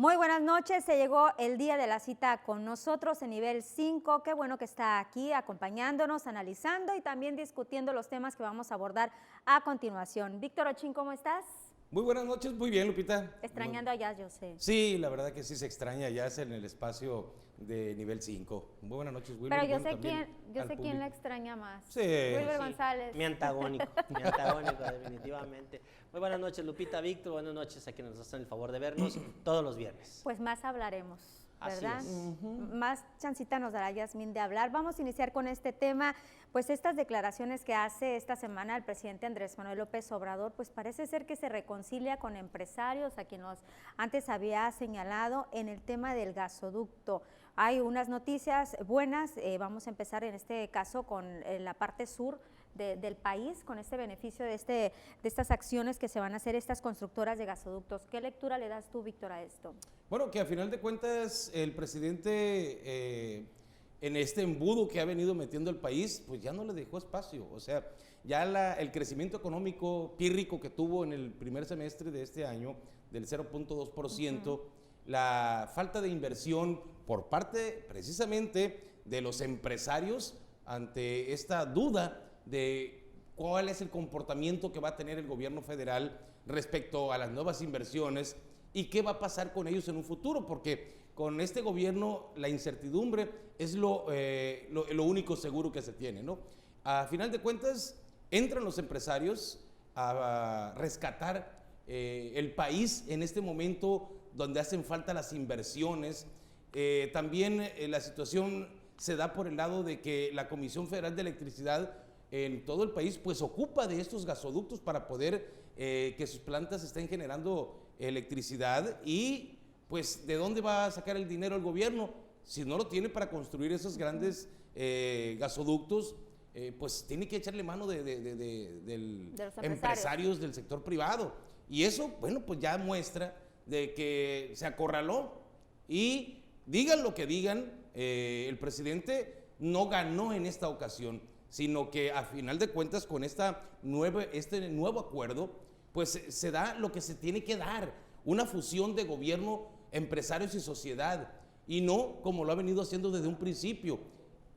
Muy buenas noches, se llegó el día de la cita con nosotros en nivel 5. Qué bueno que está aquí acompañándonos, analizando y también discutiendo los temas que vamos a abordar a continuación. Víctor Ochín, ¿cómo estás? Muy buenas noches, muy bien, Lupita. Extrañando allá, yo sé. Sí, la verdad que sí se extraña, ya es en el espacio de nivel 5. Muy buenas noches, Wilber. Pero yo sé quién la extraña más. Sí. Wilber González. Mi antagónico, definitivamente. Muy buenas noches, Lupita, Víctor, buenas noches a quienes nos hacen el favor de vernos todos los viernes. Pues más hablaremos, ¿verdad? Así es. Más chancita nos dará Yasmín de hablar. Vamos a iniciar con este tema, pues estas declaraciones que hace esta semana el presidente Andrés Manuel López Obrador, pues parece ser que se reconcilia con empresarios a quienes antes había señalado en el tema del gasoducto. Hay unas noticias buenas, vamos a empezar en este caso con la parte sur del país, con este beneficio de estas acciones que se van a hacer estas constructoras de gasoductos. ¿Qué lectura le das tú, Víctor, a esto? Bueno, que a final de cuentas el presidente en este embudo que ha venido metiendo el país, pues ya no le dejó espacio. O sea, ya el crecimiento económico pírrico que tuvo en el primer semestre de este año, del 0.2%, la falta de inversión por parte precisamente de los empresarios ante esta duda de cuál es el comportamiento que va a tener el gobierno federal respecto a las nuevas inversiones y qué va a pasar con ellos en un futuro, porque con este gobierno la incertidumbre es lo único seguro que se tiene, ¿no? A final de cuentas, entran los empresarios a rescatar el país en este momento donde hacen falta las inversiones. También la situación se da por el lado de que la Comisión Federal de Electricidad en todo el país pues ocupa de estos gasoductos para poder que sus plantas estén generando electricidad y pues ¿de dónde va a sacar el dinero el gobierno? Si no lo tiene para construir esos grandes gasoductos, pues tiene que echarle mano de los empresarios del sector privado. Y eso, bueno, pues ya muestra de que se acorraló y digan lo que digan, el presidente no ganó en esta ocasión, sino que a final de cuentas con este nuevo acuerdo, pues se da lo que se tiene que dar, una fusión de gobierno, empresarios y sociedad, y no como lo ha venido haciendo desde un principio,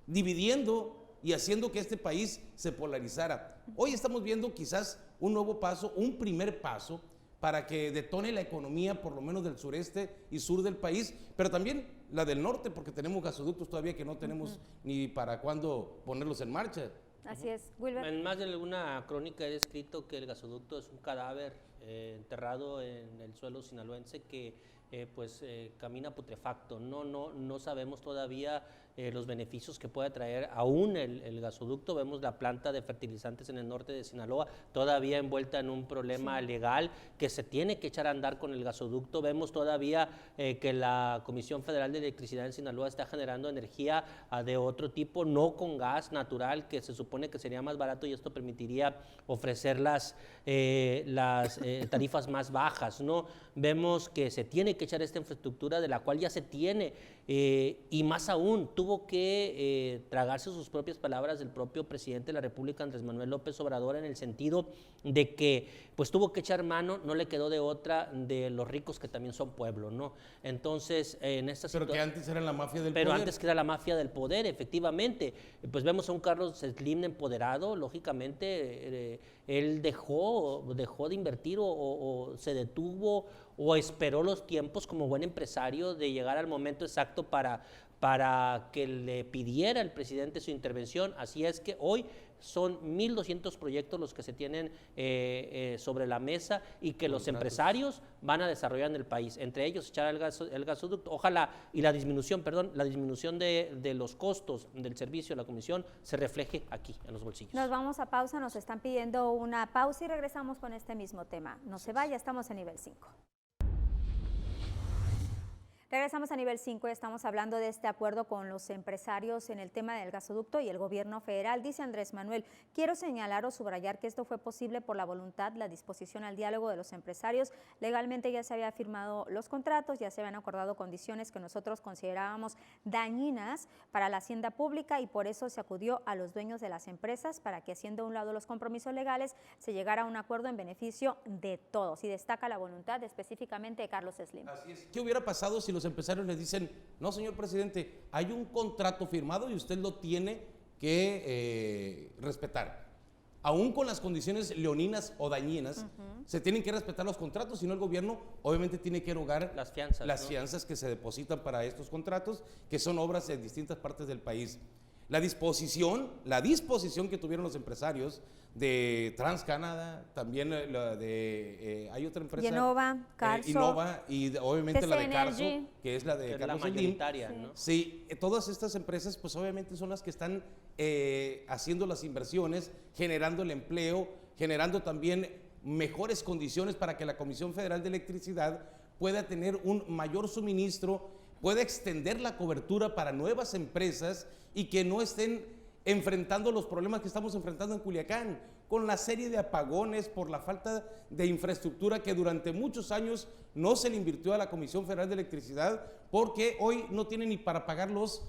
dividiendo y haciendo que este país se polarizara. Hoy estamos viendo quizás un nuevo paso, un primer paso, para que detone la economía, por lo menos del sureste y sur del país, pero también la del norte, porque tenemos gasoductos todavía que no tenemos ni para cuándo ponerlos en marcha. Así es, Wilber. En más de alguna crónica he descrito que el gasoducto es un cadáver enterrado en el suelo sinaloense que camina putrefacto. No sabemos todavía los beneficios que puede traer aún el gasoducto. Vemos la planta de fertilizantes en el norte de Sinaloa todavía envuelta en un problema legal que se tiene que echar a andar con el gasoducto. Vemos todavía que la Comisión Federal de Electricidad en Sinaloa está generando energía de otro tipo, no con gas natural, que se supone que sería más barato y esto permitiría ofrecer las tarifas más bajas, ¿no? Vemos que se tiene que echar esta infraestructura de la cual ya se tiene y más aún tuvo que tragarse sus propias palabras del propio presidente de la República, Andrés Manuel López Obrador, en el sentido de que pues tuvo que echar mano, no le quedó de otra, de los ricos que también son pueblo, ¿no? Entonces, en esta situación... Pero que antes era la mafia del poder. Pero antes que era la mafia del poder, efectivamente. Pues vemos a un Carlos Slim empoderado, lógicamente, él dejó de invertir o se detuvo o esperó los tiempos como buen empresario de llegar al momento exacto para que le pidiera al presidente su intervención. Así es que hoy son 1,200 proyectos los que se tienen sobre la mesa y que los empresarios van a desarrollar en el país, entre ellos echar el gasoducto. Ojalá y la disminución de los costos del servicio de la comisión se refleje aquí en los bolsillos. Nos vamos a pausa, nos están pidiendo una pausa y regresamos con este mismo tema. No se vaya, estamos en nivel 5. Regresamos a nivel 5, estamos hablando de este acuerdo con los empresarios en el tema del gasoducto y el gobierno federal. Dice Andrés Manuel, quiero señalar o subrayar que esto fue posible por la voluntad, la disposición al diálogo de los empresarios. Legalmente ya se habían firmado los contratos, ya se habían acordado condiciones que nosotros considerábamos dañinas para la hacienda pública y por eso se acudió a los dueños de las empresas para que, haciendo a un lado los compromisos legales, se llegara a un acuerdo en beneficio de todos. Y destaca la voluntad específicamente de Carlos Slim. Así es. ¿Qué hubiera pasado si los empresarios les dicen, no, señor presidente, hay un contrato firmado y usted lo tiene que respetar? Aún con las condiciones leoninas o dañinas, se tienen que respetar los contratos, si no el gobierno obviamente tiene que erogar las fianzas, las ¿no? fianzas que se depositan para estos contratos, que son obras en distintas partes del país. La disposición que tuvieron los empresarios de TransCanada, también la de, hay otra empresa. Innova, Carso. Innova y obviamente TC la de Carso, Energy, que es la de que es la Carlos Slim. mayoritaria, ¿no? Sí, todas estas empresas pues obviamente son las que están haciendo las inversiones, generando el empleo, generando también mejores condiciones para que la Comisión Federal de Electricidad pueda tener un mayor suministro, pueda extender la cobertura para nuevas empresas y que no estén enfrentando los problemas que estamos enfrentando en Culiacán, con la serie de apagones por la falta de infraestructura que durante muchos años no se le invirtió a la Comisión Federal de Electricidad, porque hoy no tiene ni para pagar los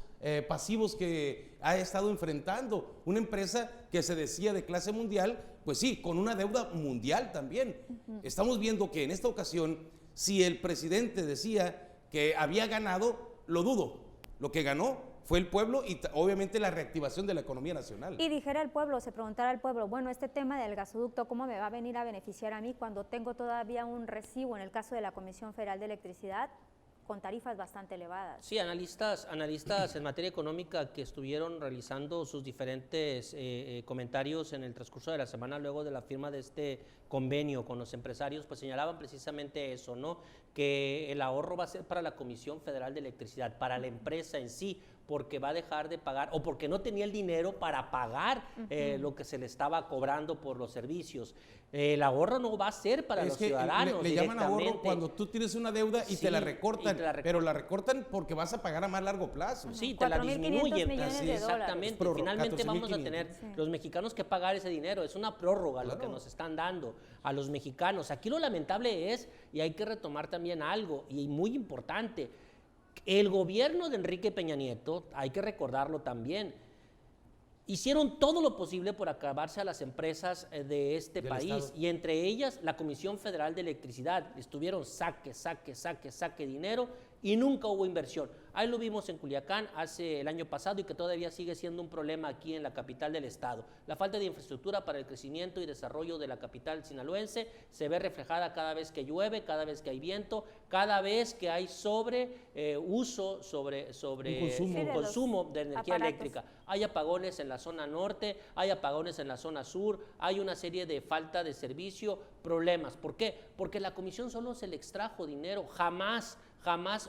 pasivos que ha estado enfrentando. Una empresa que se decía de clase mundial, pues sí, con una deuda mundial también. Estamos viendo que en esta ocasión, si el presidente decía que había ganado, lo dudo. Lo que ganó fue el pueblo y obviamente la reactivación de la economía nacional. Y dijera el pueblo, se preguntara al pueblo, bueno, este tema del gasoducto, ¿cómo me va a venir a beneficiar a mí cuando tengo todavía un recibo en el caso de la Comisión Federal de Electricidad con tarifas bastante elevadas? Sí, analistas en materia económica que estuvieron realizando sus diferentes comentarios en el transcurso de la semana luego de la firma de este convenio con los empresarios, pues señalaban precisamente eso, ¿no? Que el ahorro va a ser para la Comisión Federal de Electricidad, para la empresa en sí, porque va a dejar de pagar o porque no tenía el dinero para pagar lo que se le estaba cobrando por los servicios. El ahorro no va a ser para los ciudadanos. Le llaman ahorro cuando tú tienes una deuda y te la recortan, pero la recortan porque vas a pagar a más largo plazo. Sí, te la disminuyen. Exactamente. Finalmente vamos a tener los mexicanos que pagar ese dinero. Es una prórroga lo que nos están dando a los mexicanos. Aquí lo lamentable es, y hay que retomar también algo, y muy importante, el gobierno de Enrique Peña Nieto, hay que recordarlo también, hicieron todo lo posible por acabarse a las empresas de este país, Estado. y entre ellas la Comisión Federal de Electricidad. Estuvieron saque dinero y nunca hubo inversión. Ahí lo vimos en Culiacán el año pasado y que todavía sigue siendo un problema aquí en la capital del estado. La falta de infraestructura para el crecimiento y desarrollo de la capital sinaloense se ve reflejada cada vez que llueve, cada vez que hay viento, cada vez que hay uso sobre consumo de energía eléctrica. Hay apagones en la zona norte, hay apagones en la zona sur, hay una serie de falta de servicio, problemas. ¿Por qué? Porque la comisión solo se le extrajo dinero, jamás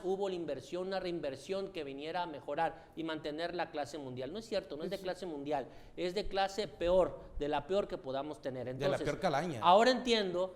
hubo la inversión, una reinversión que viniera a mejorar y mantener la clase mundial. No es cierto, no es de clase mundial, es de clase peor, de la peor que podamos tener. Entonces, de la peor calaña. Ahora entiendo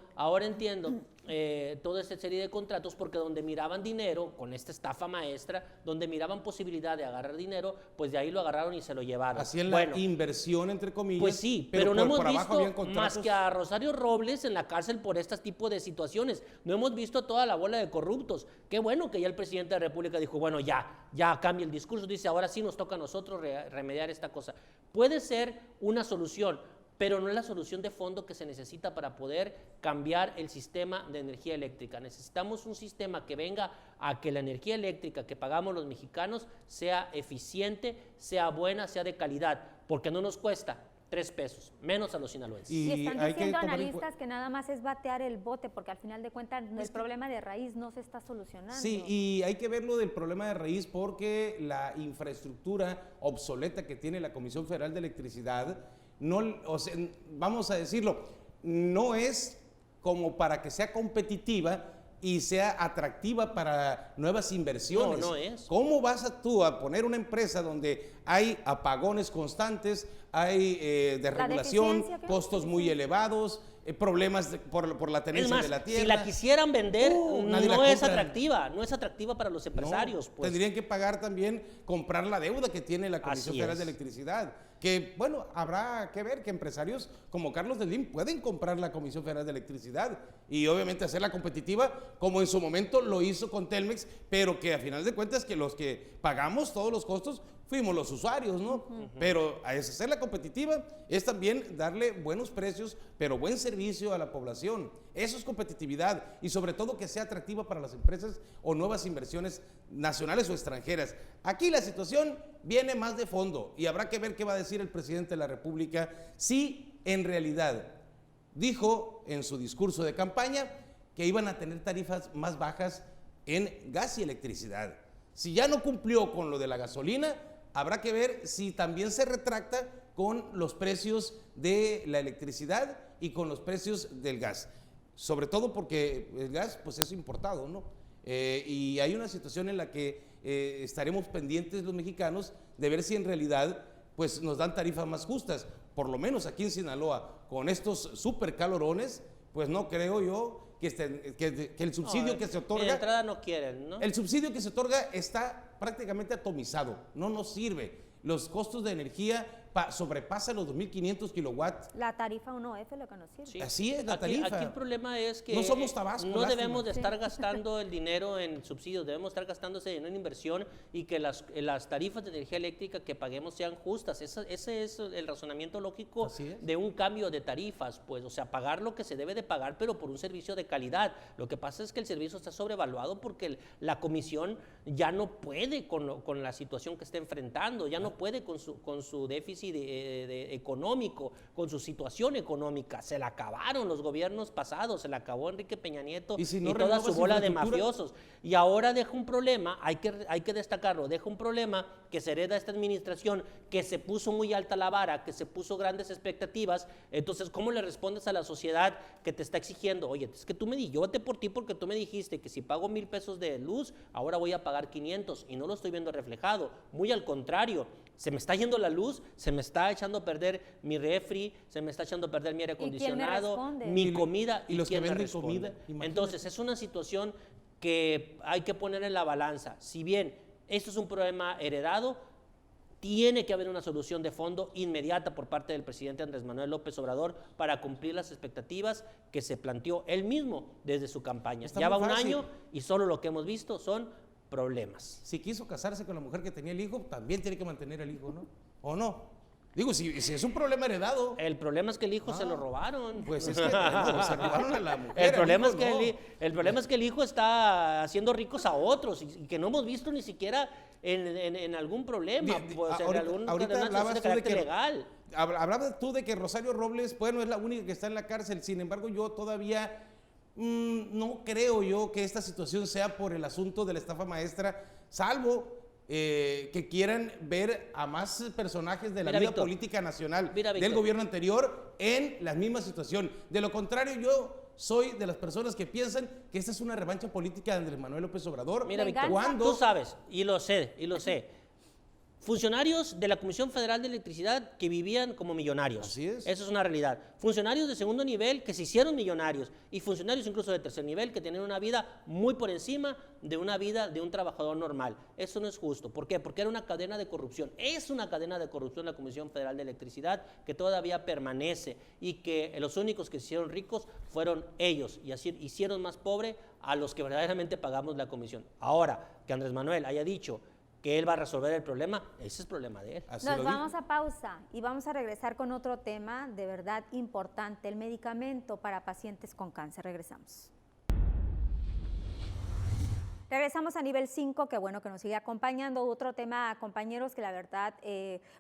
toda esta serie de contratos, porque donde miraban dinero, con esta estafa maestra, donde miraban posibilidad de agarrar dinero, pues de ahí lo agarraron y se lo llevaron. Hacían la inversión, entre comillas. Pues sí, pero no hemos visto más que a Rosario Robles en la cárcel por este tipo de situaciones. No hemos visto toda la bola de corruptos. Qué bueno que ya el presidente de la República dijo, bueno, ya cambia el discurso, dice, ahora sí nos toca a nosotros remediar esta cosa. Puede ser una solución, pero no es la solución de fondo que se necesita para poder cambiar el sistema de energía eléctrica. Necesitamos un sistema que venga a que la energía eléctrica que pagamos los mexicanos sea eficiente, sea buena, sea de calidad, porque no nos cuesta 3 pesos, menos a los sinaloenses. Y están diciendo analistas que nada más es batear el bote, porque al final de cuentas el problema de raíz no se está solucionando. Sí, y hay que verlo del problema de raíz porque la infraestructura obsoleta que tiene la Comisión Federal de Electricidad, vamos a decirlo, no es como para que sea competitiva y sea atractiva para nuevas inversiones. No es. ¿Cómo vas tú a poner una empresa donde hay apagones constantes, hay desregulación, costos muy elevados, problemas por la Es tenencia más, de la tierra. si la quisieran vender, nadie la no es compra. atractiva, no es atractiva para los empresarios. No, Pues. tendrían que pagar también, comprar la deuda que tiene la Comisión Así Federal es. de Electricidad. Que, bueno, habrá que ver que empresarios como Carlos Slim pueden comprar la Comisión Federal de Electricidad y obviamente hacerla competitiva, como en su momento lo hizo con Telmex, pero que a final de cuentas que los que pagamos todos los costos fuimos los usuarios, ¿no? Pero a hacerla competitiva es también darle buenos precios, pero buen servicio a la población. Eso es competitividad y sobre todo que sea atractiva para las empresas o nuevas inversiones nacionales o extranjeras. Aquí la situación viene más de fondo y habrá que ver qué va a decir el presidente de la República si en realidad dijo en su discurso de campaña que iban a tener tarifas más bajas en gas y electricidad. Si ya no cumplió con lo de la gasolina, habrá que ver si también se retracta con los precios de la electricidad y con los precios del gas. Sobre todo porque el gas pues es importado, ¿no? Y hay una situación en la que estaremos pendientes los mexicanos de ver si en realidad pues nos dan tarifas más justas. Por lo menos aquí en Sinaloa, con estos super calorones, pues no creo yo que el subsidio que se otorga... De entrada no quieren, ¿no? El subsidio que se otorga está prácticamente atomizado, no nos sirve. Los costos de energía sobrepasan los 2.500 kilowatts. La tarifa 1F lo que nos sirve. Sí. Así es la tarifa. Aquí el problema es que no somos Tabasco, no lástima. debemos de estar gastando el dinero en subsidios, debemos estar gastando ese dinero en inversión y que las tarifas de energía eléctrica que paguemos sean justas. Ese es el razonamiento lógico de un cambio de tarifas, pues, o sea, pagar lo que se debe de pagar, pero por un servicio de calidad. Lo que pasa es que el servicio está sobrevaluado porque la comisión ya no puede con la situación que está enfrentando, ya no puede con su déficit económico, con su situación económica. Se la acabaron los gobiernos pasados, se la acabó Enrique Peña Nieto y toda su bola de mafiosos. Y ahora deja un problema, hay que destacarlo, deja un problema que se hereda esta administración, que se puso muy alta la vara, que se puso grandes expectativas. Entonces, ¿cómo le respondes a la sociedad que te está exigiendo? Oye, es que yo voté por ti porque tú me dijiste que si pago 1,000 pesos de luz, ahora voy a pagar 500 y no lo estoy viendo reflejado. Muy al contrario, se me está yendo la luz, se me está echando a perder mi refri, se me está echando a perder mi aire acondicionado, mi comida. Y los que quién me venden responde? comida. Imagínate. Entonces, es una situación que hay que poner en la balanza. Si bien esto es un problema heredado, tiene que haber una solución de fondo inmediata por parte del presidente Andrés Manuel López Obrador para cumplir las expectativas que se planteó él mismo desde su campaña. Ya va un año y solo lo que hemos visto son problemas. Si quiso casarse con la mujer que tenía el hijo, también tiene que mantener al hijo, ¿no? ¿O no? Digo, si es un problema heredado. El problema es que el hijo se lo robaron. Pues es que bueno, se robaron a la mujer. El problema hijo es que el hijo está haciendo ricos a otros y que no hemos visto ni siquiera en algún problema, pues, ahorita hablabas de tú de carácter que legal. Hablabas tú de que Rosario Robles, bueno, es la única que está en la cárcel. Sin embargo, yo todavía no creo yo que esta situación sea por el asunto de la estafa maestra, salvo que quieran ver a más personajes de la vida Víctor, política nacional Víctor, del gobierno anterior en la misma situación. De lo contrario, yo soy de las personas que piensan que esta es una revancha política de Andrés Manuel López Obrador. Mira, Víctor, ¿cuándo? tú sabes, y lo sé. Funcionarios de la Comisión Federal de Electricidad que vivían como millonarios. Así es. Eso es una realidad. Funcionarios de segundo nivel que se hicieron millonarios y funcionarios incluso de tercer nivel que tenían una vida muy por encima de una vida de un trabajador normal. Eso no es justo. ¿Por qué? Porque era una cadena de corrupción. Es una cadena de corrupción la Comisión Federal de Electricidad que todavía permanece y que los únicos que se hicieron ricos fueron ellos y así hicieron más pobre a los que verdaderamente pagamos la comisión. Ahora, que Andrés Manuel haya dicho que él va a resolver el problema, ese es problema de él. Nos vamos a pausa y vamos a regresar con otro tema de verdad importante, el medicamento para pacientes con cáncer. Regresamos. Regresamos a nivel 5, que bueno que nos sigue acompañando. Otro tema, compañeros, que la verdad,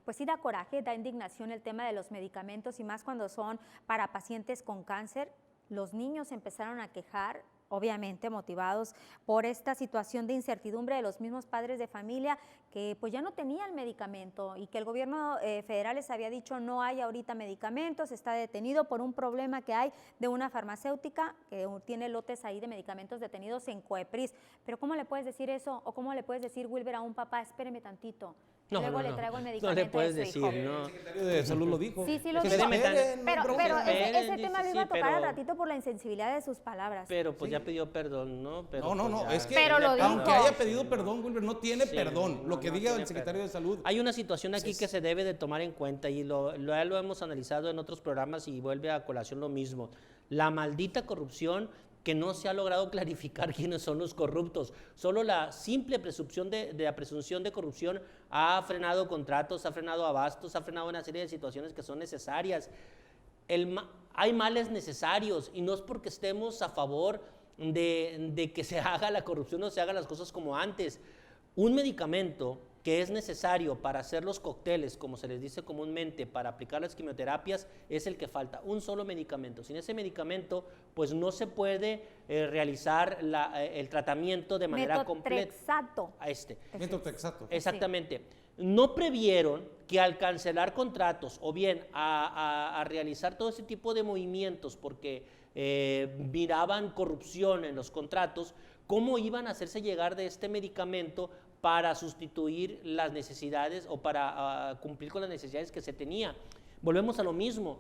pues sí da coraje, da indignación el tema de los medicamentos y más cuando son para pacientes con cáncer. Los niños empezaron a quejar, obviamente motivados por esta situación de incertidumbre de los mismos padres de familia que pues ya no tenían medicamento y que el gobierno federal les había dicho no hay ahorita medicamentos, está detenido por un problema que hay de una farmacéutica que tiene lotes ahí de medicamentos detenidos en COEPRIS. Pero ¿cómo le puedes decir eso? O ¿cómo le puedes decir, Wilber, a un papá, espéreme tantito? Luego le traigo el medicamento no le puedes de su decir, hijo. no. El secretario de Salud lo dijo. Sí, lo Que dijo. se esperen, Pero esperen, ese tema lo iba a sí, tocar al pero- ratito por la insensibilidad de sus palabras. Pero pues ya pidió perdón, ¿no? Pero, No, pues, ya- es que Pero lo dijo. aunque haya pedido perdón, Wilber, no tiene Sí, perdón. no, Lo que no diga tiene el secretario perdón. de Salud. Hay una situación aquí que se debe de tomar en cuenta y ya lo hemos analizado en otros programas y vuelve a colación lo mismo. La maldita corrupción que no se ha logrado clarificar quiénes son los corruptos. Solo la simple presunción de la presunción de corrupción ha frenado contratos, ha frenado abastos, ha frenado una serie de situaciones que son necesarias. Hay males necesarios y no es porque estemos a favor de que se haga la corrupción o se hagan las cosas como antes. Un medicamento que es necesario para hacer los cócteles, como se les dice comúnmente, para aplicar las quimioterapias, es el que falta, un solo medicamento. Sin ese medicamento, pues no se puede realizar el tratamiento de manera completa. Metotrexato. Metotrexato. Exactamente. No previeron que al cancelar contratos o bien a realizar todo ese tipo de movimientos porque miraban corrupción en los contratos, cómo iban a hacerse llegar de este medicamento para sustituir las necesidades o para cumplir con las necesidades que se tenía. Volvemos a lo mismo,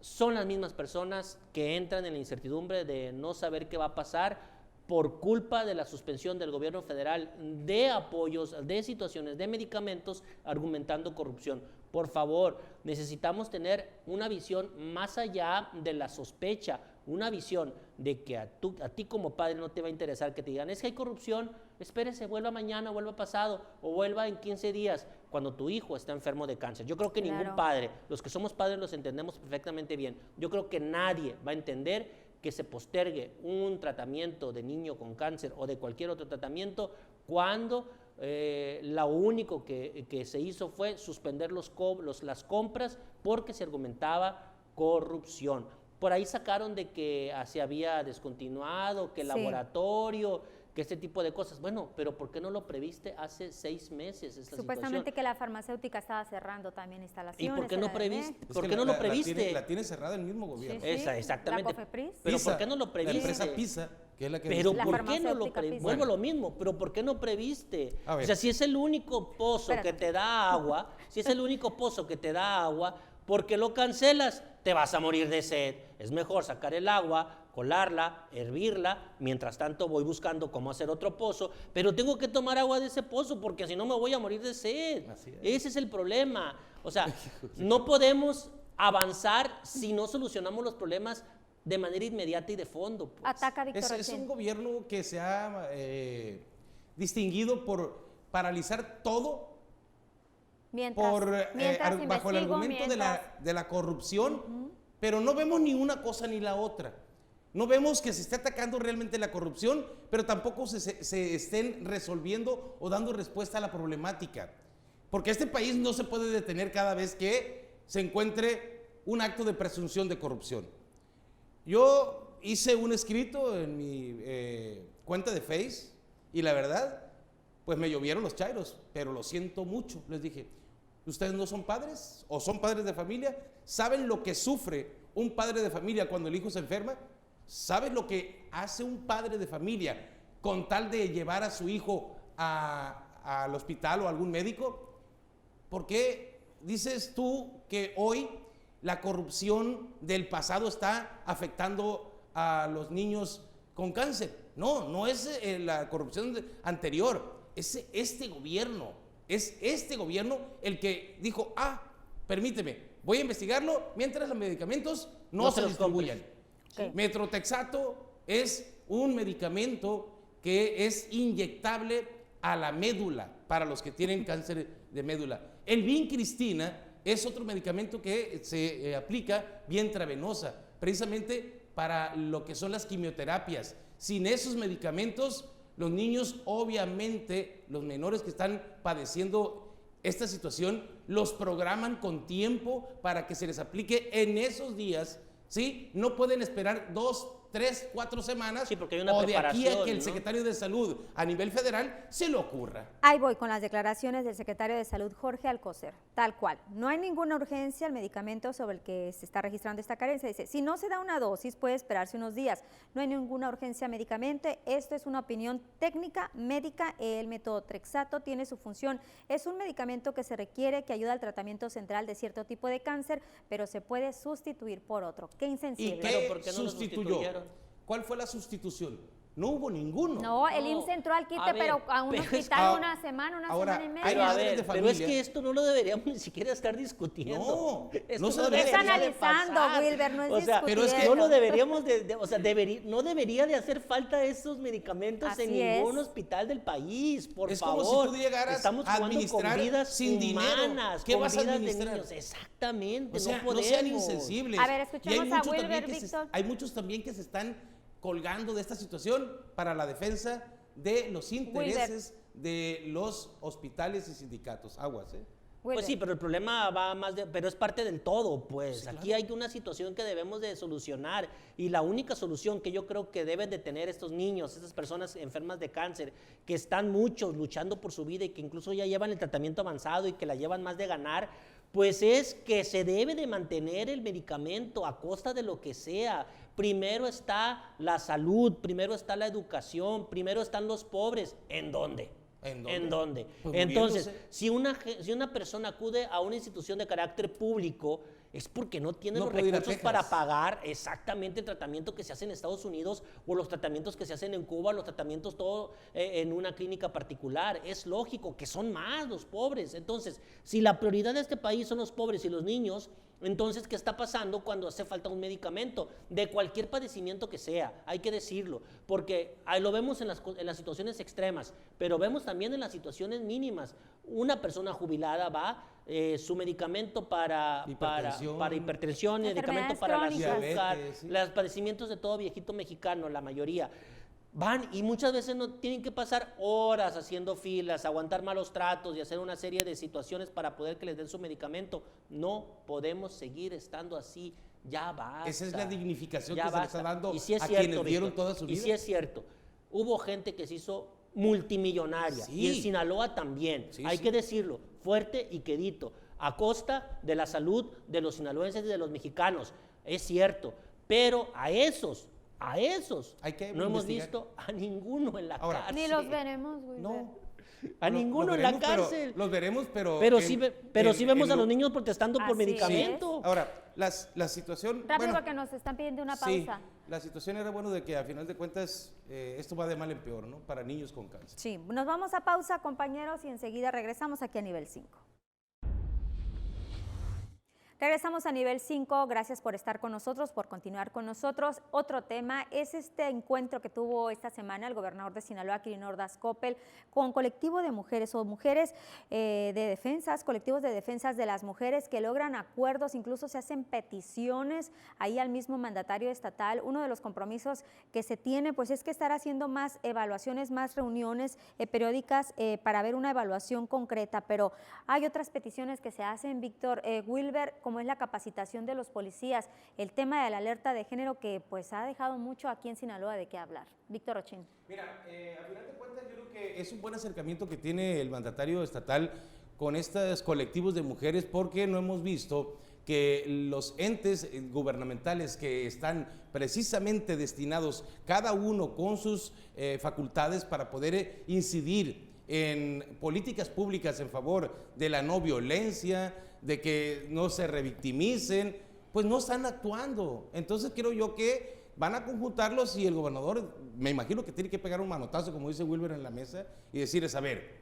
son las mismas personas que entran en la incertidumbre de no saber qué va a pasar por culpa de la suspensión del gobierno federal de apoyos, de situaciones, de medicamentos, argumentando corrupción. Por favor, necesitamos tener una visión más allá de la sospecha, una visión de que a ti como padre no te va a interesar que te digan, es que hay corrupción, espérese, vuelva mañana, vuelva pasado, o vuelva en 15 días, cuando tu hijo está enfermo de cáncer. Yo creo que ningún padre, los que somos padres los entendemos perfectamente bien, yo creo que nadie va a entender que se postergue un tratamiento de niño con cáncer o de cualquier otro tratamiento cuando lo único que se hizo fue suspender las compras porque se argumentaba corrupción. Por ahí sacaron de que se había descontinuado, que el laboratorio, que este tipo de cosas. Bueno, pero ¿por qué no lo previste hace 6 meses esta Supuestamente situación? que la farmacéutica estaba cerrando también instalaciones. ¿Y por qué no previste? Es ¿Por que qué no lo previste? La tiene cerrada el mismo gobierno. Sí. Exactamente. La COFEPRIS. Pero PISA, ¿por qué no lo previste? La empresa PISA, que es la que... Pero La ¿por qué no lo farmacéutica previste? PISA. Vuelvo a lo mismo, pero ¿por qué no previste? A ver. O sea, si es el único pozo Espérate. que te da agua, si es el único pozo que te da agua, ¿por qué lo cancelas? Te vas a morir de sed. Es mejor sacar el agua, colarla, hervirla, mientras tanto voy buscando cómo hacer otro pozo, pero tengo que tomar agua de ese pozo porque si no me voy a morir de sed. Así es. Ese es el problema. O sea, no podemos avanzar si no solucionamos los problemas de manera inmediata y de fondo. Pues. Ataca a Víctor Es Rachel. un gobierno que se ha distinguido por paralizar todo Mientras bajo el investigo, argumento mientras- de la corrupción, pero no vemos ni una cosa ni la otra. No vemos que se esté atacando realmente la corrupción, pero tampoco se estén resolviendo o dando respuesta a la problemática. Porque este país no se puede detener cada vez que se encuentre un acto de presunción de corrupción. Yo hice un escrito en mi cuenta de Face y la verdad, pues me llovieron los chairos, pero lo siento mucho. Les dije, ¿ustedes no son padres o son padres de familia? ¿Saben lo que sufre un padre de familia cuando el hijo se enferma? ¿Saben lo que hace un padre de familia con tal de llevar a su hijo al hospital o a algún médico? ¿Por qué dices tú que hoy la corrupción del pasado está afectando a los niños con cáncer? No es la corrupción anterior, es este gobierno el que dijo, permíteme, voy a investigarlo mientras los medicamentos no se los distribuyan. compres. Ok. Metrotexato es un medicamento que es inyectable a la médula para los que tienen cáncer de médula. El Vincristina es otro medicamento que se aplica vía intravenosa, precisamente para lo que son las quimioterapias. Sin esos medicamentos, los niños, obviamente, los menores que están padeciendo esta situación, los programan con tiempo para que se les aplique en esos días, ¿sí? No pueden esperar 2, 3, 4 semanas, Sí, porque hay una o de aquí a preparación, que el ¿no? secretario de Salud a nivel federal se le ocurra. Ahí voy con las declaraciones del secretario de Salud, Jorge Alcocer, tal cual. No hay ninguna urgencia al medicamento sobre el que se está registrando esta carencia. Dice, si no se da una dosis, puede esperarse unos días. No hay ninguna urgencia al medicamento. Esto es una opinión técnica, médica. El método Trexato tiene su función. Es un medicamento que se requiere, que ayuda al tratamiento central de cierto tipo de cáncer, pero se puede sustituir por otro. Qué insensible. ¿Y Pero qué ¿por qué no lo sustituyó? sustituyeron? ¿Cuál fue la sustitución? No hubo ninguno. No, el No, IMSS entró al quite, a ver, pero a un pero es- hospital una semana ahora, y media. hay Pero a madres ver, de pero es familia. que esto no lo deberíamos ni siquiera estar discutiendo. No, Esto no se debería. Es debería de analizando, pasar. Wilber, no es O sea, pero es que no discutiendo. lo deberíamos o sea, no debería de hacer falta esos medicamentos en Así es. ningún hospital del país, por Es favor. como si tú llegaras Estamos a jugando administrar con vidas sin dinero. humanas, ¿Qué con vas a vidas de administrar? niños. Exactamente, O sea, no podemos. no sean insensibles. A ver, Y escuchemos hay a muchos Wilber, también Víctor. hay muchos también que se están colgando de esta situación para la defensa de los intereses de los hospitales y sindicatos. Aguas, ¿eh? Pues sí, pero el problema va más pero es parte del todo, pues. Sí, Aquí claro. hay una situación que debemos de solucionar y la única solución que yo creo que deben de tener estos niños, estas personas enfermas de cáncer, que están muchos luchando por su vida y que incluso ya llevan el tratamiento avanzado y que la llevan más de ganar, pues es que se debe de mantener el medicamento a costa de lo que sea. Primero está la salud, primero está la educación, primero están los pobres. ¿En dónde? ¿En dónde? ¿En dónde? Pues Entonces, muriéndose. si una persona acude a una institución de carácter público, es porque no tiene No los puede ir a recursos Texas. para pagar exactamente el tratamiento que se hace en Estados Unidos o los tratamientos que se hacen en Cuba, los tratamientos todo en una clínica particular. Es lógico que son más los pobres. Entonces, si la prioridad de este país son los pobres y los niños, entonces, ¿qué está pasando cuando hace falta un medicamento? De cualquier padecimiento que sea, hay que decirlo, porque ahí lo vemos en las situaciones extremas, pero vemos también en las situaciones mínimas. Una persona jubilada va, su medicamento para hipertensión, medicamento Enfermedades para el crónicas. azúcar, Diabetes, sí. los padecimientos de todo viejito mexicano, la mayoría. Van y muchas veces no tienen que pasar horas haciendo filas, aguantar malos tratos y hacer una serie de situaciones para poder que les den su medicamento. No podemos seguir estando así, ya basta. Esa es la dignificación Ya que se le basta. está dando Y sí es a cierto, quienes dieron Víctor, toda su Y vida. sí es cierto, hubo gente que se hizo multimillonaria Sí. y en Sinaloa también, Sí, hay sí. que decirlo, fuerte y quedito, a costa de la salud de los sinaloenses y de los mexicanos, es cierto, pero a esos Hay que no hemos investigar. visto a ninguno en la Ahora, cárcel. Ni los veremos, Wilber. No. A ninguno en la veremos, pero- cárcel. los veremos, pero... Pero en- sí, en- sí vemos en a lo- los niños protestando por Así medicamento. Ahora, la situación... Rápido bueno, porque nos están pidiendo una sí, pausa. la situación era bueno de que a final de cuentas esto va de mal en peor, ¿no? Para niños con cáncer. Sí, nos vamos a pausa, compañeros, y enseguida regresamos aquí a nivel 5. Regresamos a nivel 5, gracias por estar con nosotros, por continuar con nosotros. Otro tema es este encuentro que tuvo esta semana el gobernador de Sinaloa, Quirino Ordaz Coppel, con colectivo de mujeres o mujeres de defensas, colectivos de defensas de las mujeres que logran acuerdos, incluso se hacen peticiones ahí al mismo mandatario estatal. Uno de los compromisos que se tiene pues es que estar haciendo más evaluaciones, más reuniones periódicas para ver una evaluación concreta, pero hay otras peticiones que se hacen, Víctor Wilber, como es la capacitación de los policías, el tema de la alerta de género que pues ha dejado mucho aquí en Sinaloa de qué hablar. Víctor Ochín. Mira, a final de cuentas yo creo que es un buen acercamiento que tiene el mandatario estatal con estos colectivos de mujeres porque no hemos visto que los entes gubernamentales que están precisamente destinados cada uno con sus facultades para poder incidir en políticas públicas en favor de la no violencia, de que no se revictimicen, pues no están actuando. Entonces creo yo que van a conjuntarlos y el gobernador, me imagino que tiene que pegar un manotazo, como dice Wilber en la mesa, y decirles, a ver,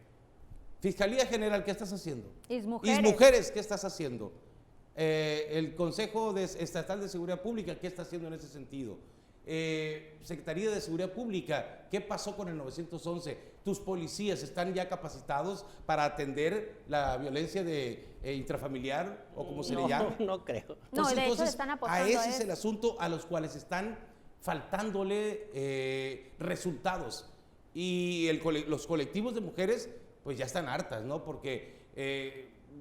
Fiscalía General, ¿qué estás haciendo? Ismujeres, ¿qué estás haciendo? El Consejo Estatal de Seguridad Pública, ¿qué está haciendo en ese sentido? Secretaría de Seguridad Pública, ¿qué pasó con el 911? ¿Tus policías están ya capacitados para atender la violencia intrafamiliar o como se le llama? No creo. No, de hecho Entonces, están apostando a ese a es eso. el asunto a los cuales están faltándole resultados. Y los colectivos de mujeres pues ya están hartas, ¿no? Porque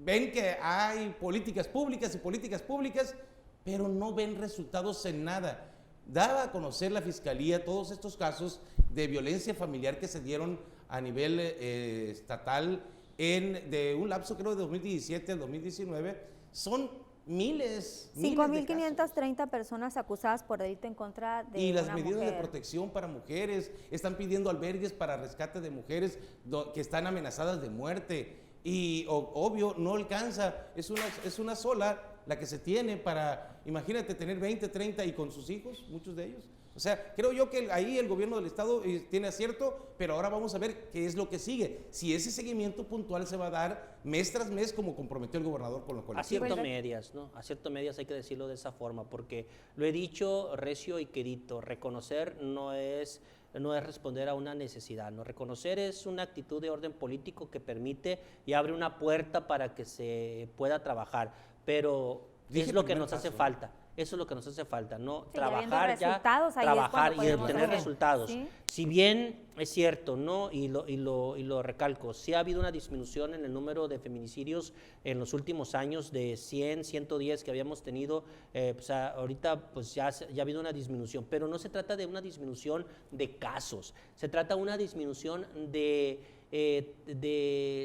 ven que hay políticas públicas y políticas públicas, pero no ven resultados en nada. daba a conocer la Fiscalía todos estos casos de violencia familiar que se dieron a nivel estatal de un lapso, creo, de 2017 al 2019. Son miles de 5.530 personas acusadas por delito en contra de y las una medidas mujer. de protección para mujeres, están pidiendo albergues para rescate de mujeres que están amenazadas de muerte y obvio no alcanza, es una sola la que se tiene para, imagínate, tener 20, 30 y con sus hijos, muchos de ellos. O sea, creo yo que ahí el gobierno del estado tiene acierto, pero ahora vamos a ver qué es lo que sigue. Si ese seguimiento puntual se va a dar mes tras mes, como comprometió el gobernador con los colectivos. Acierto medias, ¿no? Acierto medias, hay que decirlo de esa forma, porque lo he dicho recio y querido, reconocer no es responder a una necesidad, ¿no? Reconocer es una actitud de orden político que permite y abre una puerta para que se pueda trabajar, pero es lo que nos hace falta. Eso es lo que nos hace falta, ¿no? Sí, trabajar ya, trabajar y obtener resultados. ¿Sí? Si bien es cierto, ¿no? Y lo recalco, sí ha habido una disminución en el número de feminicidios en los últimos años de 100, 110 que habíamos tenido, pues ahorita pues ya ha habido una disminución, pero no se trata de una disminución de casos, se trata de una disminución de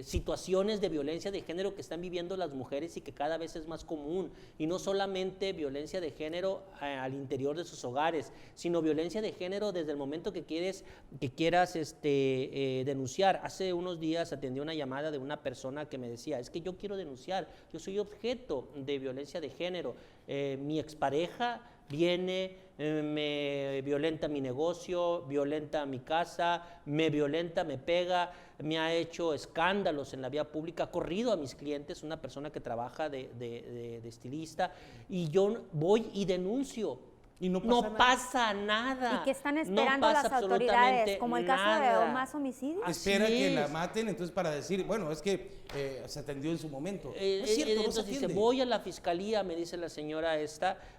situaciones de violencia de género que están viviendo las mujeres y que cada vez es más común, y no solamente violencia de género al interior de sus hogares, sino violencia de género desde el momento que quieras denunciar. Hace unos días atendí una llamada de una persona que me decía, es que yo quiero denunciar, yo soy objeto de violencia de género, mi expareja viene, me violenta mi negocio, violenta mi casa, me violenta, me pega, me ha hecho escándalos en la vía pública, ha corrido a mis clientes, una persona que trabaja de estilista, y yo voy y denuncio. Y no pasa nada. Y que están esperando las autoridades, como el caso de más homicidios. Espera que la maten, entonces para decir, bueno, es que se atendió en su momento. Es cierto, entonces dice, voy a la fiscalía, me dice la señora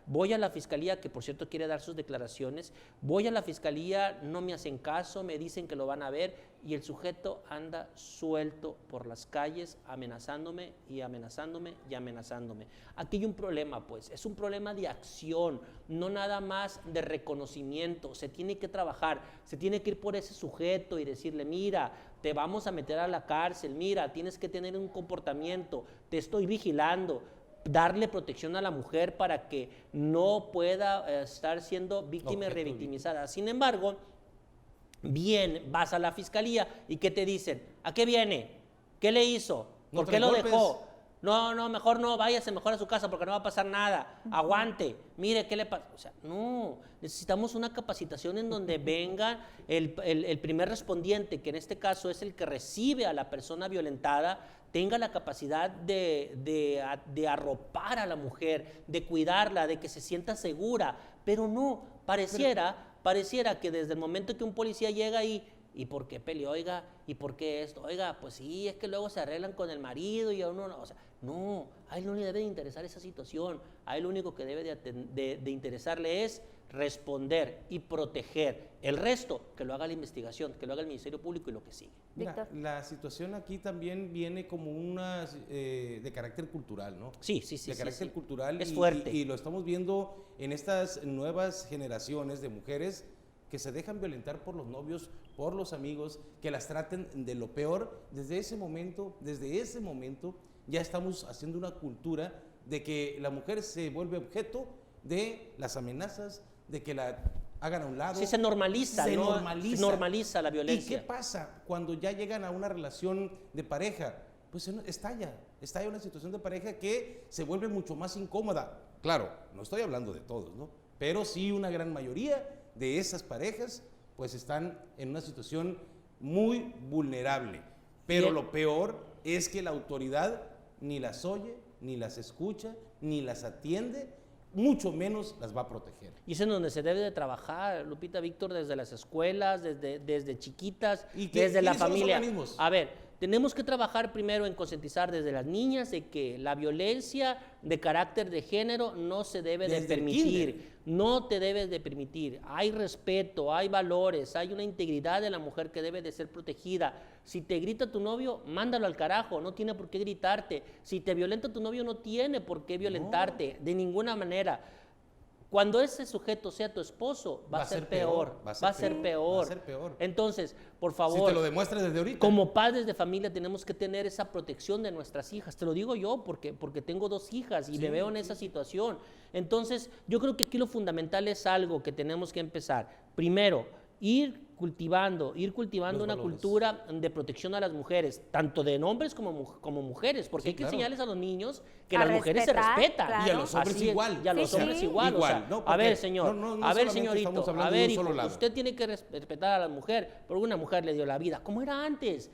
voy a la fiscalía, que por cierto quiere dar sus declaraciones, voy a la fiscalía, no me hacen caso, me dicen que lo van a ver, y el sujeto anda suelto por las calles amenazándome y amenazándome y amenazándome. Aquí hay un problema, pues, es un problema de acción, no nada más de reconocimiento. Se tiene que trabajar, se tiene que ir por ese sujeto y decirle, mira, te vamos a meter a la cárcel, mira, tienes que tener un comportamiento, te estoy vigilando, darle protección a la mujer para que no pueda estar siendo víctima y revictimizada. Sin embargo, bien, vas a la fiscalía y ¿qué te dicen? ¿A qué viene? ¿Qué le hizo? ¿Por qué lo dejó? No, mejor no, váyase mejor a su casa porque no va a pasar nada. Aguante, mire qué le pasa. O sea, no, necesitamos una capacitación en donde venga el primer respondiente, que en este caso es el que recibe a la persona violentada, tenga la capacidad de arropar a la mujer, de cuidarla, de que se sienta segura, pero no, pareciera que desde el momento que un policía llega ahí, ¿y por qué peleó? Oiga, ¿y por qué esto? Oiga, pues sí, es que luego se arreglan con el marido y a uno no, o sea, no, a él no le debe de interesar esa situación, a él lo único que debe de interesarle es responder y proteger. El resto, que lo haga la investigación, que lo haga el Ministerio Público y lo que sigue. Mira, la situación aquí también viene como una de carácter cultural, ¿no? Sí. De carácter cultural. Es fuerte. Y lo estamos viendo en estas nuevas generaciones de mujeres que se dejan violentar por los novios, por los amigos, que las traten de lo peor. Desde ese momento ya estamos haciendo una cultura de que la mujer se vuelve objeto de las amenazas, de que la hagan a un lado. Sí, se normaliza, se ¿no? normaliza. Se normaliza la violencia. ¿Y qué pasa cuando ya llegan a una relación de pareja? Pues estalla una situación de pareja que se vuelve mucho más incómoda. Claro, no estoy hablando de todos, ¿no? Pero sí una gran mayoría de esas parejas pues están en una situación muy vulnerable. Pero lo peor es que la autoridad ni las oye, ni las escucha, ni las atiende, mucho menos las va a proteger. Y es en donde se debe de trabajar, Lupita, Víctor, desde las escuelas, desde chiquitas, desde la familia. A ver, tenemos que trabajar primero en concientizar desde las niñas de que la violencia de carácter de género no se debe de permitir. No te debes de permitir. Hay respeto, hay valores, hay una integridad de la mujer que debe de ser protegida. Si te grita tu novio, mándalo al carajo, no tiene por qué gritarte. Si te violenta tu novio, no tiene por qué violentarte, de ninguna manera. Cuando ese sujeto sea tu esposo, va a ser peor. Va a ser peor. Entonces, por favor, si te lo demuestras desde ahorita. Como padres de familia tenemos que tener esa protección de nuestras hijas. Te lo digo yo porque tengo 2 hijas y me veo en esa situación. Entonces, yo creo que aquí lo fundamental es algo que tenemos que empezar. Primero, ir cultivando una cultura de protección a las mujeres, tanto de hombres como mujeres, porque hay que enseñarles a los niños que las mujeres se respetan. Claro. Y a los hombres igual. Y a los hombres igual. O sea, ¿no? a ver, señor, a ver, señorito, a ver, hijo, usted tiene que respetar a la mujer, porque una mujer le dio la vida, como era antes.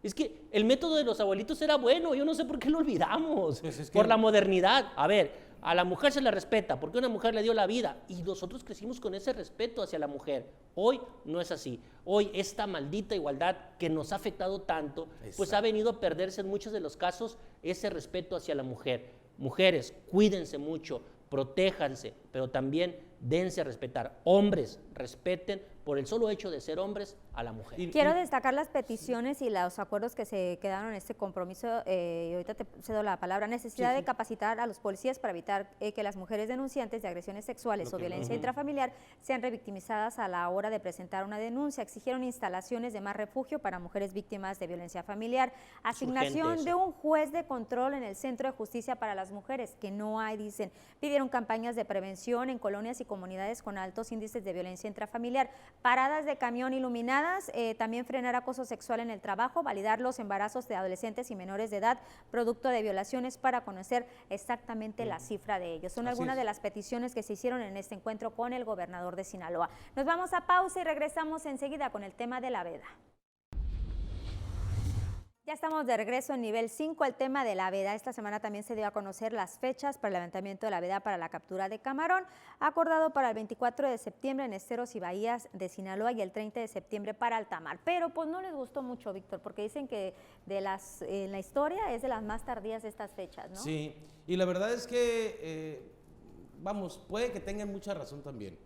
Es que el método de los abuelitos era bueno, yo no sé por qué lo olvidamos, pues por la modernidad. A ver, a la mujer se le respeta porque una mujer le dio la vida y nosotros crecimos con ese respeto hacia la mujer. Hoy no es así. Hoy esta maldita igualdad que nos ha afectado tanto, pues ha venido a perderse en muchos de los casos ese respeto hacia la mujer. Mujeres, cuídense mucho, protéjanse, pero también dense a respetar. Hombres, respeten por el solo hecho de ser hombres a la mujer. Quiero destacar las peticiones y los acuerdos que se quedaron en este compromiso, y ahorita te cedo la palabra. Necesidad de capacitar a los policías para evitar que las mujeres denunciantes de agresiones sexuales o violencia intrafamiliar sean revictimizadas a la hora de presentar una denuncia. Exigieron instalaciones de más refugio para mujeres víctimas de violencia familiar. Asignación de un juez de control en el Centro de Justicia para las Mujeres, que no hay, dicen. Pidieron campañas de prevención en colonias y comunidades con altos índices de violencia intrafamiliar. Paradas de camión iluminadas, también frenar acoso sexual en el trabajo, validar los embarazos de adolescentes y menores de edad producto de violaciones para conocer exactamente la cifra de ellos. Son algunas de las peticiones que se hicieron en este encuentro con el gobernador de Sinaloa. Nos vamos a pausa y regresamos enseguida con el tema de la veda. Ya estamos de regreso en nivel 5, el tema de la veda. Esta semana también se dio a conocer las fechas para el levantamiento de la veda para la captura de camarón, acordado para el 24 de septiembre en esteros y bahías de Sinaloa y el 30 de septiembre para alta mar. Pero pues no les gustó mucho, Víctor, porque dicen que en la historia es de las más tardías estas fechas, ¿no? Sí, y la verdad es que, puede que tengan mucha razón también.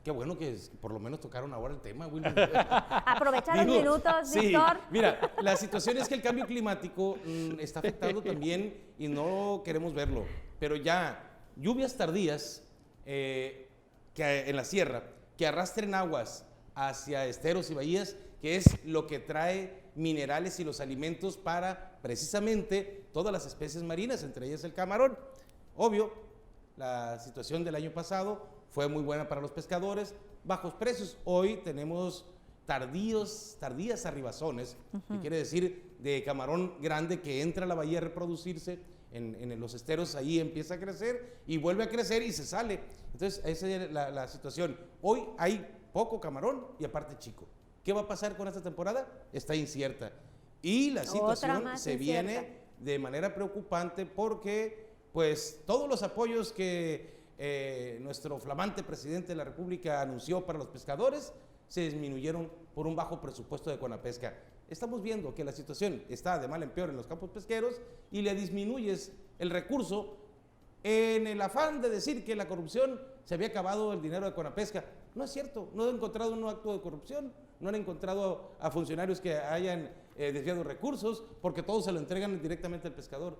Qué bueno que por lo menos tocaron ahora el tema, Willy. Aprovechar los minutos, Víctor. Mira, la situación es que el cambio climático está afectando también y no queremos verlo, pero ya lluvias tardías que en la sierra, que arrastren aguas hacia esteros y bahías, que es lo que trae minerales y los alimentos para precisamente todas las especies marinas, entre ellas el camarón. Obvio, la situación del año pasado fue muy buena para los pescadores, bajos precios. Hoy tenemos tardías arribazones, que quiere decir de camarón grande que entra a la bahía a reproducirse, en los esteros ahí empieza a crecer y vuelve a crecer y se sale. Entonces esa es la situación. Hoy hay poco camarón y aparte chico. ¿Qué va a pasar con esta temporada? Está incierta. Y la situación se viene de manera preocupante porque pues todos los apoyos que nuestro flamante presidente de la República anunció para los pescadores se disminuyeron por un bajo presupuesto de Conapesca. Estamos viendo que la situación está de mal en peor en los campos pesqueros y le disminuyes el recurso en el afán de decir que la corrupción se había acabado el dinero de Conapesca. No es cierto, no han encontrado un acto de corrupción, no han encontrado a funcionarios que hayan desviado recursos porque todos se lo entregan directamente al pescador.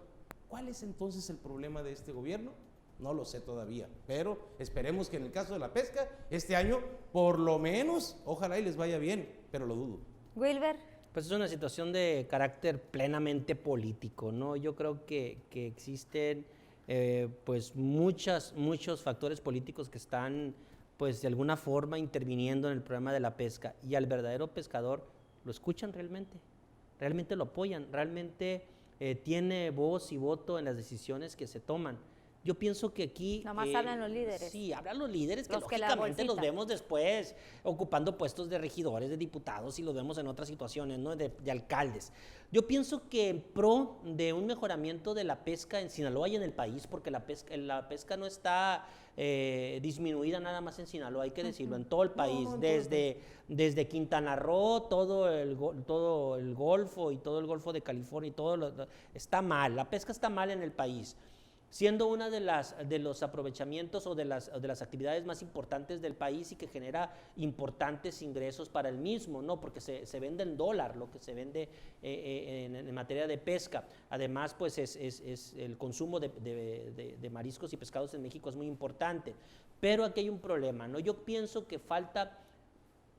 ¿Cuál es entonces el problema de este gobierno? No lo sé todavía, pero esperemos que en el caso de la pesca, este año, por lo menos, ojalá y les vaya bien, pero lo dudo. Wilber. Pues es una situación de carácter plenamente político, ¿no? Yo creo que existen pues muchos factores políticos que están pues de alguna forma interviniendo en el problema de la pesca, y al verdadero pescador lo escuchan realmente lo apoyan, realmente tiene voz y voto en las decisiones que se toman. Yo pienso que aquí... Nomás hablan los líderes. Sí, hablan los líderes, que los lógicamente los vemos después ocupando puestos de regidores, de diputados, y los vemos en otras situaciones, ¿no? de alcaldes. Yo pienso que en pro de un mejoramiento de la pesca en Sinaloa y en el país, porque la pesca no está disminuida nada más en Sinaloa, hay que decirlo, en todo el país, desde Quintana Roo, todo el Golfo y todo el Golfo de California, está mal, la pesca está mal en el país. siendo una de los aprovechamientos o de las actividades más importantes del país y que genera importantes ingresos para el mismo, ¿no? Porque se vende en dólar lo que se vende en materia de pesca. Además, pues es el consumo de mariscos y pescados en México es muy importante. Pero aquí hay un problema, ¿no? Yo pienso que falta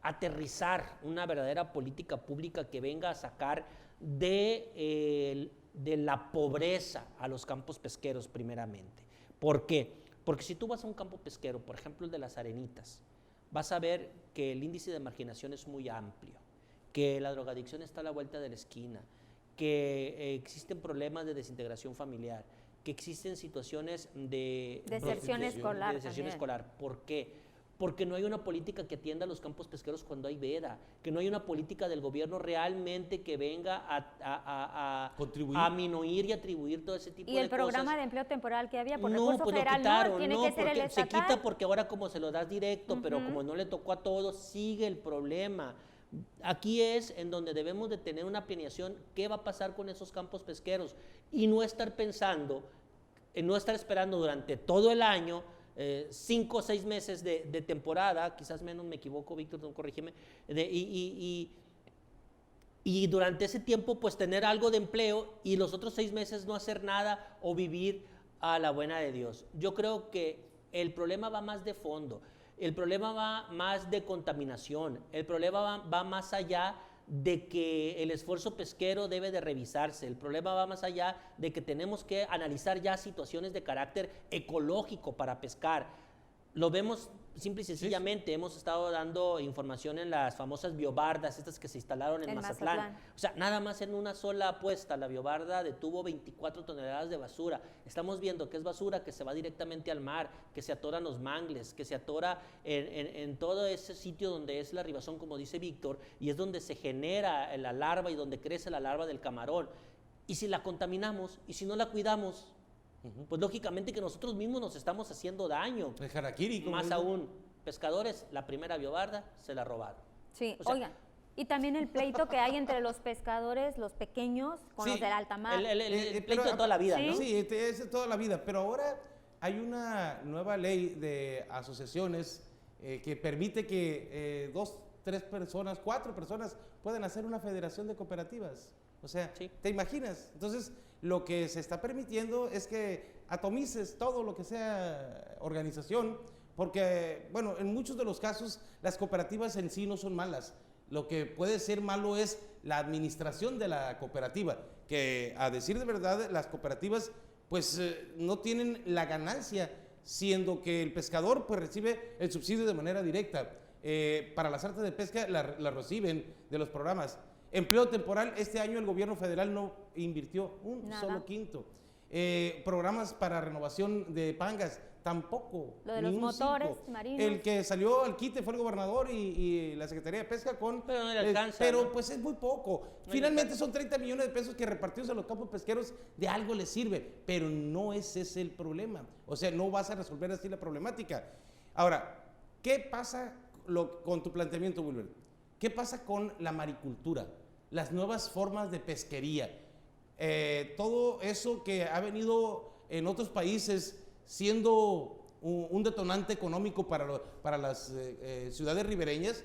aterrizar una verdadera política pública que venga a sacar de la pobreza a los campos pesqueros primeramente. ¿Por qué? Porque si tú vas a un campo pesquero, por ejemplo el de las Arenitas, vas a ver que el índice de marginación es muy amplio, que la drogadicción está a la vuelta de la esquina, que existen problemas de desintegración familiar, que existen situaciones de deserción escolar. De deserción escolar. ¿Por qué? Porque no hay una política que atienda a los campos pesqueros cuando hay veda, que no hay una política del gobierno realmente que venga a minuir y atribuir todo ese tipo de cosas. ¿Y el programa de empleo temporal que había por no, recurso pues federal? lo quitaron, no, tiene que ser el estatal. se quita porque ahora como se lo das directo, pero como no le tocó a todos, sigue el problema. Aquí es en donde debemos de tener una planeación, qué va a pasar con esos campos pesqueros y no estar pensando, no estar esperando durante todo el año 5 o 6 meses de temporada, quizás menos, me equivoco, Víctor, no, corrígeme, y durante ese tiempo pues tener algo de empleo y los otros 6 meses no hacer nada o vivir a la buena de Dios. Yo creo que el problema va más de fondo, el problema va más de contaminación, el problema va más allá de que el esfuerzo pesquero debe de revisarse, el problema va más allá de que tenemos que analizar ya situaciones de carácter ecológico para pescar. Lo vemos simple y sencillamente, hemos estado dando información en las famosas biobardas, estas que se instalaron en Mazatlán. O sea, nada más en una sola apuesta, la biobarda detuvo 24 toneladas de basura. Estamos viendo que es basura que se va directamente al mar, que se atoran los mangles, que se atora en todo ese sitio donde es la ribazón, como dice Víctor, y es donde se genera la larva y donde crece la larva del camarón. Y si la contaminamos, y si no la cuidamos, pues lógicamente que nosotros mismos nos estamos haciendo daño. El harakiri. Más aún, pescadores, la primera biobarda se la robaron. Sí, o sea, oigan, y también el pleito que hay entre los pescadores, los pequeños, con los del alta mar. El pleito de toda la vida, ¿no? Sí, es de toda la vida, pero ahora hay una nueva ley de asociaciones que permite que 2, 3 personas, 4 personas puedan hacer una federación de cooperativas. O sea, ¿te imaginas? Entonces, lo que se está permitiendo es que atomices todo lo que sea organización, porque, bueno, en muchos de los casos las cooperativas en sí no son malas. Lo que puede ser malo es la administración de la cooperativa, que a decir de verdad las cooperativas pues no tienen la ganancia, siendo que el pescador pues recibe el subsidio de manera directa. Para las artes de pesca la reciben de los programas. Empleo temporal, este año el gobierno federal no invirtió un solo quinto. Programas para renovación de pangas, tampoco. Lo de los motores marinos. El que salió al quite fue el gobernador y la Secretaría de Pesca con... Pero no le alcanza, pero ¿no? pues es muy poco. No. Finalmente son 30 millones de pesos que repartidos a los campos pesqueros de algo les sirve, pero no es ese el problema. O sea, no vas a resolver así la problemática. Ahora, ¿qué pasa con tu planteamiento, Wilber? ¿Qué pasa con la maricultura? Las nuevas formas de pesquería. Todo eso que ha venido en otros países siendo un detonante económico para las ciudades ribereñas,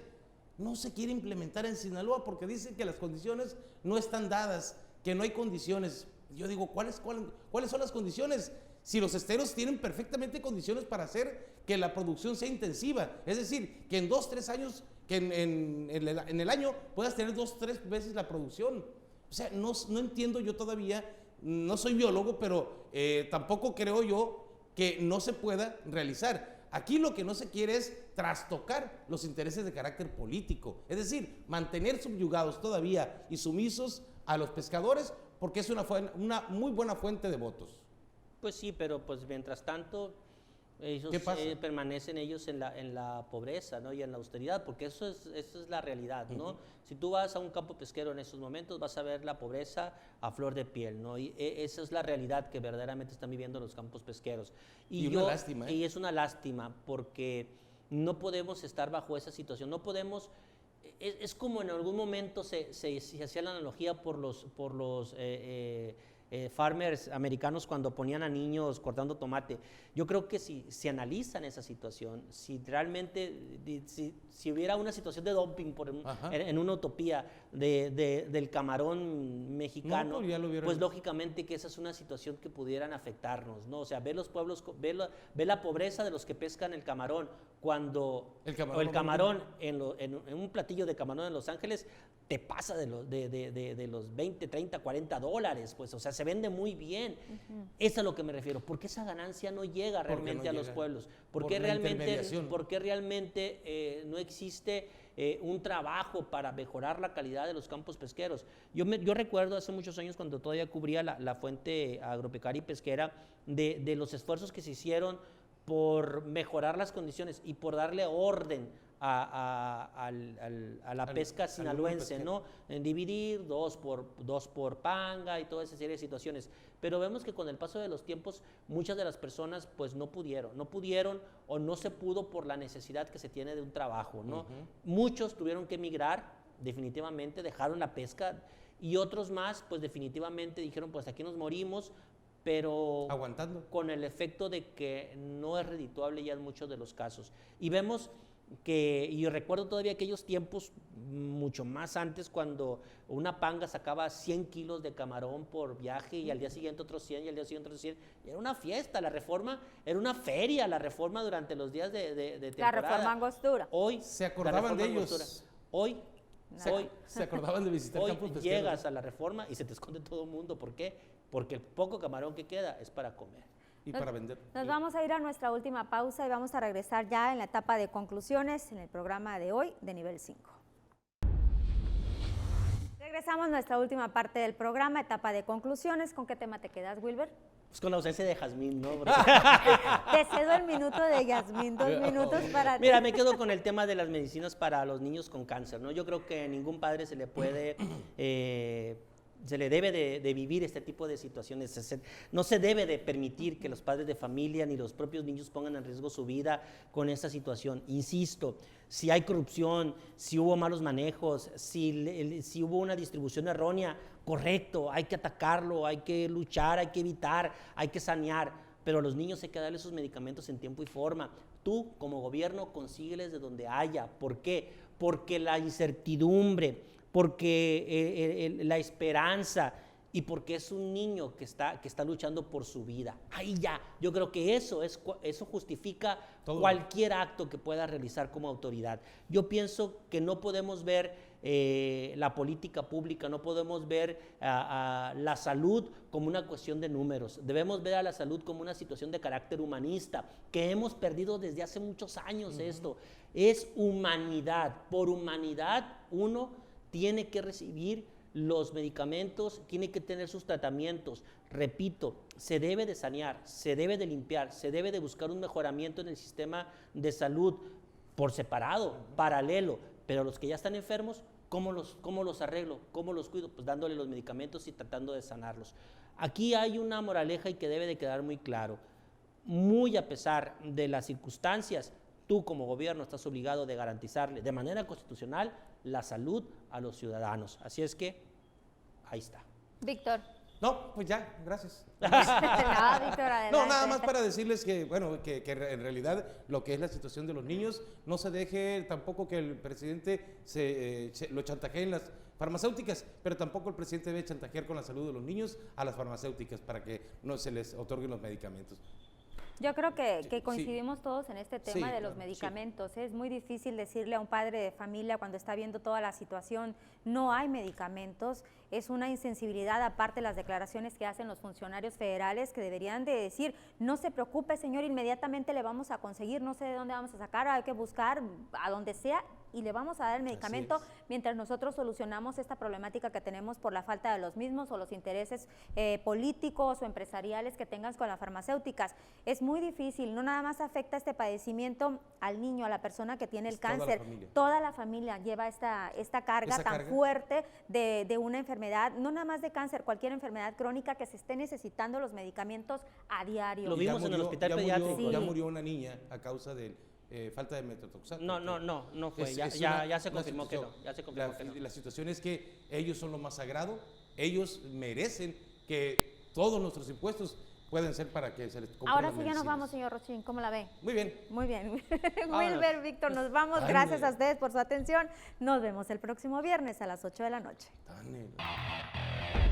no se quiere implementar en Sinaloa porque dicen que las condiciones no están dadas, que no hay condiciones. Yo digo, ¿cuáles son las condiciones? Si los esteros tienen perfectamente condiciones para hacer que la producción sea intensiva, es decir, que en 2, 3 años, que en el año puedas tener 2, 3 veces la producción. O sea, no entiendo yo todavía, no soy biólogo, pero tampoco creo yo que no se pueda realizar. Aquí lo que no se quiere es trastocar los intereses de carácter político, es decir, mantener subyugados todavía y sumisos a los pescadores porque es una muy buena fuente de votos. Pues sí, pero pues mientras tanto ellos permanecen ellos en la pobreza, ¿no? Y en la austeridad, porque eso es la realidad, ¿no? Si tú vas a un campo pesquero en esos momentos vas a ver la pobreza a flor de piel, ¿no? Y esa es la realidad que verdaderamente están viviendo los campos pesqueros. Y una lástima, Y es una lástima porque no podemos estar bajo esa situación, no podemos... Es como en algún momento se hacía la analogía por los farmers americanos cuando ponían a niños cortando tomate. Yo creo que si se analizan esa situación, si realmente, si hubiera una situación de dumping en una utopía del camarón mexicano, pues lógicamente que esa es una situación que pudieran afectarnos, ¿no? O sea, ver los pueblos, ver la pobreza de los que pescan el camarón, cuando el camarón en un platillo de camarón en Los Ángeles te pasa de los 20, 30, 40 dólares, pues, o sea, se vende muy bien. Eso es a lo que me refiero. ¿Por qué esa ganancia no llega realmente a los pueblos? ¿Por qué realmente no existe un trabajo para mejorar la calidad de los campos pesqueros? Yo recuerdo hace muchos años, cuando todavía cubría la fuente agropecuaria y pesquera, de los esfuerzos que se hicieron por mejorar las condiciones y por darle orden a la pesca sinaloense, ¿no? En dividir dos por panga y toda esa serie de situaciones. Pero vemos que con el paso de los tiempos muchas de las personas pues no pudieron o no se pudo por la necesidad que se tiene de un trabajo, ¿no? Muchos tuvieron que emigrar, definitivamente dejaron la pesca, y otros más pues definitivamente dijeron pues aquí nos morimos, pero aguantando, con el efecto de que no es redituable ya en muchos de los casos. Y vemos que, y yo recuerdo todavía aquellos tiempos mucho más antes, cuando una panga sacaba 100 kilos de camarón por viaje y al día siguiente otros 100 y al día siguiente otros 100. Era una fiesta, la Reforma era una feria, la Reforma durante los días de temporada. La Reforma Angostura. Hoy se acordaban de ellos. Hoy se acordaban de visitar campos pesqueros. Llegas a la Reforma y se te esconde todo el mundo. ¿Por qué? Porque el poco camarón que queda es para comer. Y para vender. Nos vamos a ir a nuestra última pausa y vamos a regresar ya en la etapa de conclusiones en el programa de hoy de Nivel 5. Regresamos a nuestra última parte del programa, etapa de conclusiones. ¿Con qué tema te quedas, Wilber? Pues con la ausencia de Jazmín, ¿no? Te cedo el minuto de Yasmín, 2 minutos para ti. Mira, me quedo con el tema de las medicinas para los niños con cáncer, ¿no? Yo creo que a ningún padre se le debe de vivir este tipo de situaciones. No se debe de permitir que los padres de familia ni los propios niños pongan en riesgo su vida con esta situación. Insisto, si hay corrupción, si hubo malos manejos, si hubo una distribución errónea, correcto, hay que atacarlo, hay que luchar, hay que evitar, hay que sanear, pero a los niños hay que darles sus medicamentos en tiempo y forma. Tú, como gobierno, consígueles de donde haya. ¿Por qué? Porque la incertidumbre, porque la esperanza y porque es un niño que está luchando por su vida. Ahí ya, yo creo que eso justifica todo, cualquier acto que pueda realizar como autoridad. Yo pienso que no podemos ver la política pública, no podemos ver la salud como una cuestión de números. Debemos ver a la salud como una situación de carácter humanista, que hemos perdido desde hace muchos años. Esto es humanidad. Por humanidad uno tiene que recibir los medicamentos, tiene que tener sus tratamientos. Repito, se debe de sanear, se debe de limpiar, se debe de buscar un mejoramiento en el sistema de salud por separado, paralelo, pero los que ya están enfermos, ¿cómo los arreglo? ¿Cómo los cuido? Pues dándole los medicamentos y tratando de sanarlos. Aquí hay una moraleja y que debe de quedar muy claro. Muy a pesar de las circunstancias, tú como gobierno estás obligado de garantizarle de manera constitucional la salud a los ciudadanos. Así es que, ahí está. Víctor. No, pues ya, gracias. No, Víctor, adelante. No, nada más para decirles que, bueno, que en realidad lo que es la situación de los niños, no se deje tampoco que el presidente lo chantajee en las farmacéuticas, pero tampoco el presidente debe chantajear con la salud de los niños a las farmacéuticas para que no se les otorguen los medicamentos. Yo creo que coincidimos todos en este tema de los medicamentos. Es muy difícil decirle a un padre de familia cuando está viendo toda la situación, no hay medicamentos. Es una insensibilidad, aparte de las declaraciones que hacen los funcionarios federales, que deberían de decir, no se preocupe, señor, inmediatamente le vamos a conseguir, no sé de dónde vamos a sacar, hay que buscar a donde sea y le vamos a dar el medicamento mientras nosotros solucionamos esta problemática que tenemos por la falta de los mismos o los intereses políticos o empresariales que tengas con las farmacéuticas. Es muy difícil, no nada más afecta este padecimiento al niño, a la persona que tiene el cáncer, toda la familia lleva esta carga tan fuerte de una enfermedad, no nada más de cáncer, cualquier enfermedad crónica que se esté necesitando los medicamentos a diario. Lo vimos en el hospital pediátrico. Ya murió una niña a causa de falta de metotrexato. No fue, ya se confirmó que no. La situación es que ellos son lo más sagrado, ellos merecen que todos nuestros impuestos pueden ser para que se les compren Ahora las sí ya nos medicinas. vamos, señor Rochín, ¿cómo la ve? Muy bien. Muy bien. Vámonos. Wilber, Víctor, nos vamos. Dale. Gracias a ustedes por su atención. Nos vemos el próximo viernes a las 8 de la noche. Dale.